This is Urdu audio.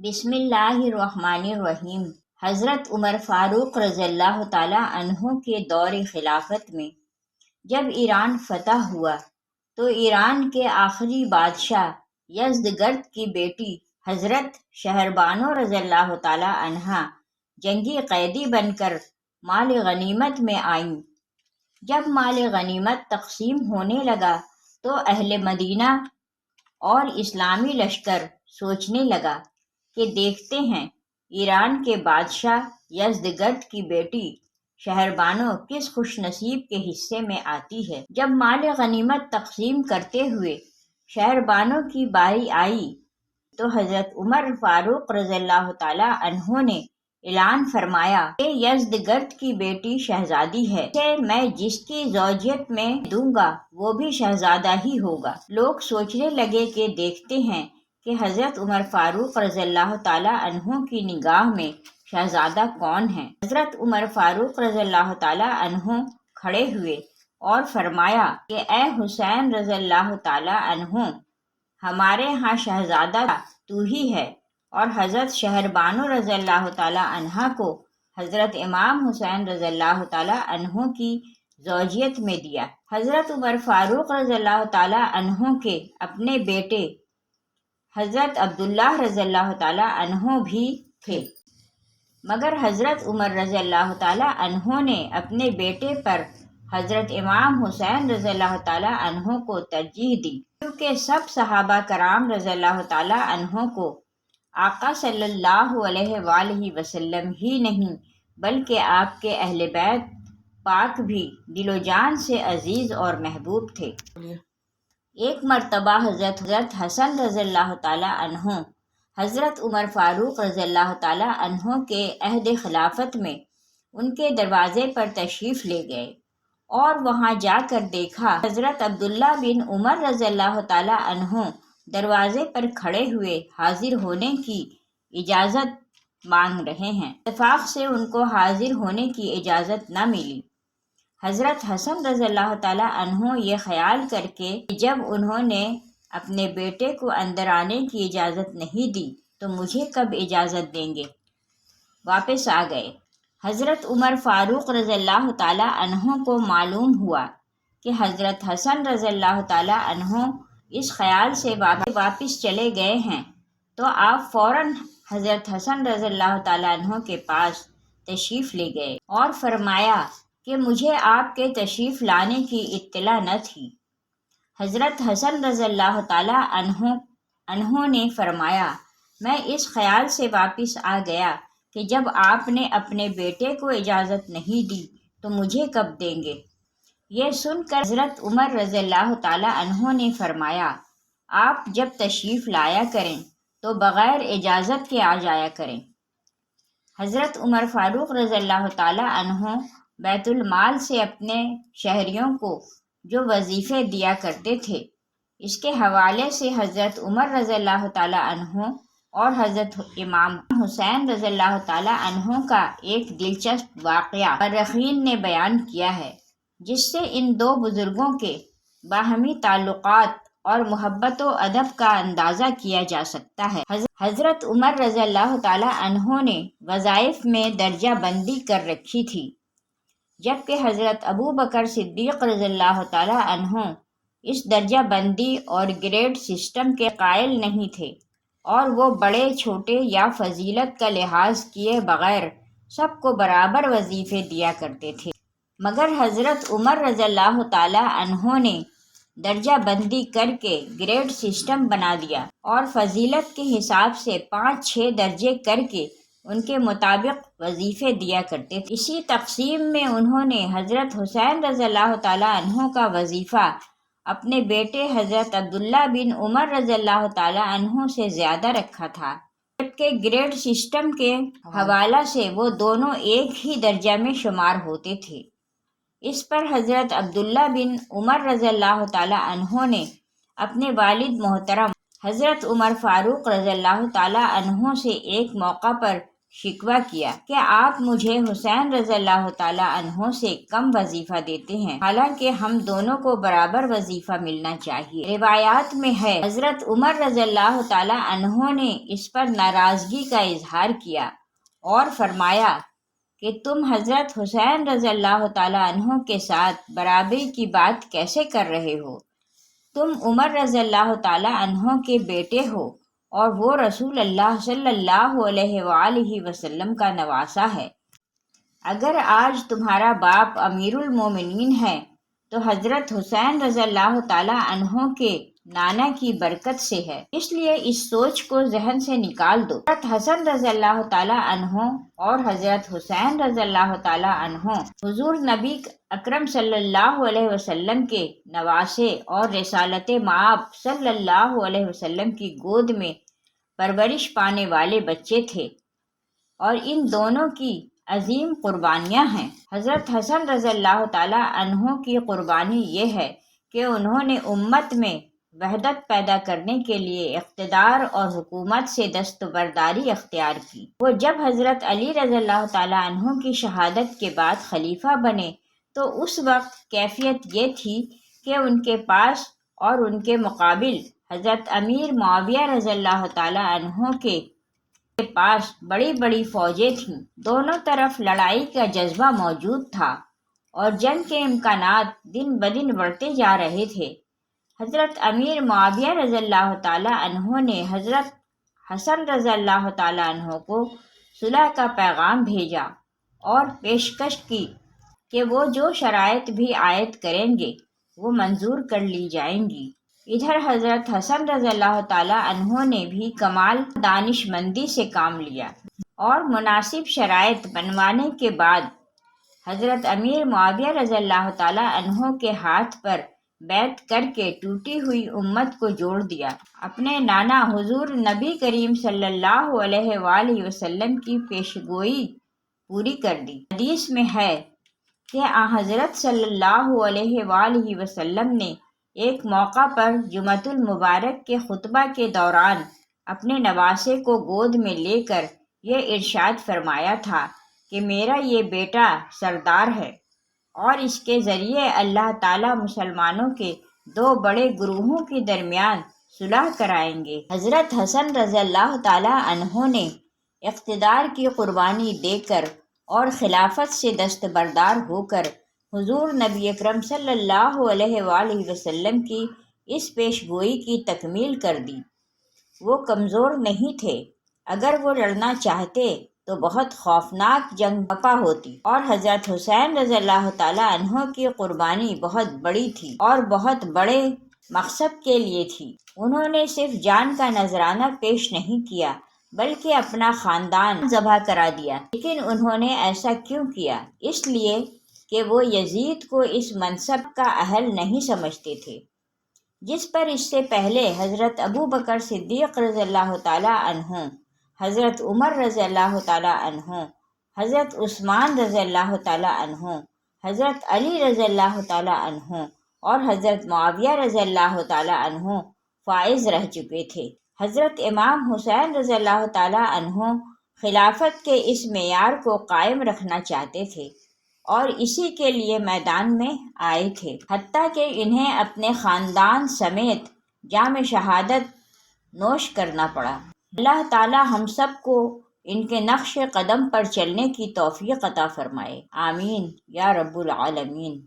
بسم اللہ الرحمن الرحیم۔ حضرت عمر فاروق رضی اللہ تعالیٰ عنہ کے دور خلافت میں جب ایران فتح ہوا تو ایران کے آخری بادشاہ یزدگرد کی بیٹی حضرت شہربانو رضی اللہ تعالیٰ عنہا جنگی قیدی بن کر مال غنیمت میں آئیں۔ جب مال غنیمت تقسیم ہونے لگا تو اہل مدینہ اور اسلامی لشکر سوچنے لگا کہ دیکھتے ہیں ایران کے بادشاہ یزدگرد کی بیٹی شہربانو کس خوش نصیب کے حصے میں آتی ہے۔ جب مال غنیمت تقسیم کرتے ہوئے شہربانو کی باری آئی تو حضرت عمر فاروق رضی اللہ تعالیٰ عنہ نے اعلان فرمایا کہ یزدگرد کی بیٹی شہزادی ہے، اسے میں جس کی زوجیت میں دوں گا وہ بھی شہزادہ ہی ہوگا۔ لوگ سوچنے لگے کہ دیکھتے ہیں کہ حضرت عمر فاروق رضی اللہ تعالیٰ عنہ کی نگاہ میں شہزادہ کون ہے۔ حضرت عمر فاروق رضی اللہ تعالیٰ عنہ کھڑے ہوئے اور فرمایا کہ اے حسین رضی اللہ تعالیٰ عنہ، ہمارے ہاں شہزادہ تو ہی ہے، اور حضرت شہربانو رضی اللہ تعالیٰ عنہا کو حضرت امام حسین رضی اللہ تعالیٰ عنہ کی زوجیت میں دیا۔ حضرت عمر فاروق رضی اللہ تعالیٰ عنہ کے اپنے بیٹے حضرت عبداللہ رضی اللہ تعالیٰ عنہ بھی تھے، مگر حضرت عمر رضی اللہ تعالیٰ عنہ نے اپنے بیٹے پر حضرت امام حسین رضی اللہ تعالیٰ عنہ کو ترجیح دی، کیونکہ سب صحابہ کرام رضی اللہ تعالیٰ عنہ کو آقا صلی اللہ علیہ وآلہ وسلم ہی نہیں بلکہ آپ کے اہل بیت پاک بھی دل و جان سے عزیز اور محبوب تھے۔ ایک مرتبہ حضرت حسن رضی اللہ تعالیٰ عنہ حضرت عمر فاروق رضی اللہ تعالیٰ عنہ کے عہد خلافت میں ان کے دروازے پر تشریف لے گئے اور وہاں جا کر دیکھا حضرت عبداللہ بن عمر رضی اللہ تعالیٰ عنہ دروازے پر کھڑے ہوئے حاضر ہونے کی اجازت مانگ رہے ہیں۔ اتفاق سے ان کو حاضر ہونے کی اجازت نہ ملی۔ حضرت حسن رضی اللہ تعالیٰ عنہ یہ خیال کر کے کہ جب انہوں نے اپنے بیٹے کو اندر آنے کی اجازت نہیں دی تو مجھے کب اجازت دیں گے، واپس آ گئے۔ حضرت عمر فاروق رضی اللہ تعالیٰ عنہ کو معلوم ہوا کہ حضرت حسن رضی اللہ تعالیٰ عنہ اس خیال سے واپس چلے گئے ہیں تو آپ فوراً حضرت حسن رضی اللہ تعالیٰ عنہ کے پاس تشریف لے گئے اور فرمایا کہ مجھے آپ کے تشریف لانے کی اطلاع نہ تھی۔ حضرت حسن رضی اللہ تعالیٰ عنہ نے فرمایا میں اس خیال سے واپس آ گیا کہ جب آپ نے اپنے بیٹے کو اجازت نہیں دی تو مجھے کب دیں گے۔ یہ سن کر حضرت عمر رضی اللہ تعالیٰ عنہ نے فرمایا آپ جب تشریف لایا کریں تو بغیر اجازت کے آ جایا کریں۔ حضرت عمر فاروق رضی اللہ تعالیٰ عنہ بیت المال سے اپنے شہریوں کو جو وظیفے دیا کرتے تھے، اس کے حوالے سے حضرت عمر رضی اللہ تعالیٰ عنہ اور حضرت امام حسین رضی اللہ تعالیٰ عنہ کا ایک دلچسپ واقعہ مورخین نے بیان کیا ہے، جس سے ان دو بزرگوں کے باہمی تعلقات اور محبت و ادب کا اندازہ کیا جا سکتا ہے۔ حضرت عمر رضی اللہ تعالیٰ عنہ نے وظائف میں درجہ بندی کر رکھی تھی، جبکہ حضرت ابو بکر صدیق رضی اللہ تعالیٰ عنہ اس درجہ بندی اور گریڈ سسٹم کے قائل نہیں تھے، اور وہ بڑے چھوٹے یا فضیلت کا لحاظ کیے بغیر سب کو برابر وظیفے دیا کرتے تھے، مگر حضرت عمر رضی اللہ تعالیٰ عنہ نے درجہ بندی کر کے گریڈ سسٹم بنا دیا اور فضیلت کے حساب سے 5-6 درجے کر کے ان کے مطابق وظیفے دیا کرتے تھے۔ اسی تقسیم میں انہوں نے حضرت حسین رضی اللہ تعالیٰ عنہ کا وظیفہ اپنے بیٹے حضرت عبداللہ بن عمر رضی اللہ تعالیٰ عنہ سے زیادہ رکھا تھا، جبکہ گریڈ سسٹم کے حوالہ سے وہ دونوں ایک ہی درجہ میں شمار ہوتے تھے۔ اس پر حضرت عبداللہ بن عمر رضی اللہ تعالیٰ عنہ نے اپنے والد محترم حضرت عمر فاروق رضی اللہ تعالیٰ عنہ سے ایک موقع پر شکوہ کیا کہ آپ مجھے حسین رضی اللہ تعالیٰ عنہ سے کم وظیفہ دیتے ہیں، حالانکہ ہم دونوں کو برابر وظیفہ ملنا چاہیے۔ روایات میں ہے حضرت عمر رضی اللہ تعالیٰ عنہ نے اس پر ناراضگی کا اظہار کیا اور فرمایا کہ تم حضرت حسین رضی اللہ تعالیٰ عنہ کے ساتھ برابری کی بات کیسے کر رہے ہو؟ تم عمر رضی اللہ تعالیٰ عنہ کے بیٹے ہو اور وہ رسول اللہ صلی اللہ علیہ وآلہ وسلم کا نواسہ ہے۔ اگر آج تمہارا باپ امیر المومنین ہے تو حضرت حسین رضی اللہ تعالیٰ عنہ کے نانا کی برکت سے ہے، اس لیے اس سوچ کو ذہن سے نکال دو۔ حضرت حسن رضی اللہ تعالیٰ عنہ اور حضرت حسین رضی اللہ تعالیٰ عنہ حضور نبی اکرم صلی اللہ علیہ وسلم کے نواسے اور رسالت مآب صلی اللہ علیہ وسلم کی گود میں پرورش پانے والے بچے تھے، اور ان دونوں کی عظیم قربانیاں ہیں۔ حضرت حسن رضی اللہ تعالیٰ عنہ کی قربانی یہ ہے کہ انہوں نے امت میں وحدت پیدا کرنے کے لیے اقتدار اور حکومت سے دستبرداری اختیار کی۔ وہ جب حضرت علی رضی اللہ تعالیٰ عنہ کی شہادت کے بعد خلیفہ بنے تو اس وقت کیفیت یہ تھی کہ ان کے پاس اور ان کے مقابل حضرت امیر معاویہ رضی اللہ تعالیٰ عنہ کے پاس بڑی بڑی فوجیں تھیں۔ دونوں طرف لڑائی کا جذبہ موجود تھا اور جنگ کے امکانات دن بدن بڑھتے جا رہے تھے۔ حضرت امیر معاویہ رضی اللہ تعالیٰ عنہ نے حضرت حسن رضی اللہ تعالیٰ عنہ کو صلح کا پیغام بھیجا اور پیشکش کی کہ وہ جو شرائط بھی عائد کریں گے وہ منظور کر لی جائیں گی۔ ادھر حضرت حسن رضی اللہ تعالیٰ عنہ نے بھی کمال دانش مندی سے کام لیا اور مناسب شرائط بنوانے کے بعد حضرت امیر معاویہ رضی اللہ تعالیٰ عنہ کے ہاتھ پر بیعت کر کے ٹوٹی ہوئی امت کو جوڑ دیا۔ اپنے نانا حضور نبی کریم صلی اللہ علیہ وآلہ وسلم کی پیشگوئی پوری کر دی۔ حدیث میں ہے کہ حضرت صلی اللہ علیہ وآلہ وسلم نے ایک موقع پر جمعۃ المبارک کے خطبہ کے دوران اپنے نواسے کو گود میں لے کر یہ ارشاد فرمایا تھا کہ میرا یہ بیٹا سردار ہے اور اس کے ذریعے اللہ تعالیٰ مسلمانوں کے دو بڑے گروہوں کے درمیان صلح کرائیں گے۔ حضرت حسن رضی اللہ تعالیٰ عنہ نے اقتدار کی قربانی دے کر اور خلافت سے دستبردار ہو کر حضور نبی اکرم صلی اللہ علیہ وآلہ وسلم کی اس پیشگوئی کی تکمیل کر دی۔ وہ کمزور نہیں تھے، اگر وہ لڑنا چاہتے تو بہت خوفناک جنگ بپا ہوتی، اور حضرت حسین رضی اللہ تعالیٰ عنہ کی قربانی بہت بڑی تھی اور بہت بڑے مقصد کے لیے تھی۔ انہوں نے صرف جان کا نذرانہ پیش نہیں کیا بلکہ اپنا خاندان ذبح کرا دیا۔ لیکن انہوں نے ایسا کیوں کیا؟ اس لیے کہ وہ یزید کو اس منصب کا اہل نہیں سمجھتے تھے جس پر اس سے پہلے حضرت ابو بکر صدیق رضی اللہ تعالیٰ عنہ، حضرت عمر رضی اللہ تعالیٰ عنہ، حضرت عثمان رضی اللہ تعالیٰ عنہ، حضرت علی رضی اللہ تعالیٰ عنہ اور حضرت معاویہ رضی اللہ تعالیٰ عنہ فائز رہ چکے تھے۔ حضرت امام حسین رضی اللہ تعالیٰ عنہ خلافت کے اس معیار کو قائم رکھنا چاہتے تھے اور اسی کے لیے میدان میں آئے تھے، حتیٰ کہ انہیں اپنے خاندان سمیت جام شہادت نوش کرنا پڑا۔ اللہ تعالیٰ ہم سب کو ان کے نقش قدم پر چلنے کی توفیق عطا فرمائے، آمین یا رب العالمین۔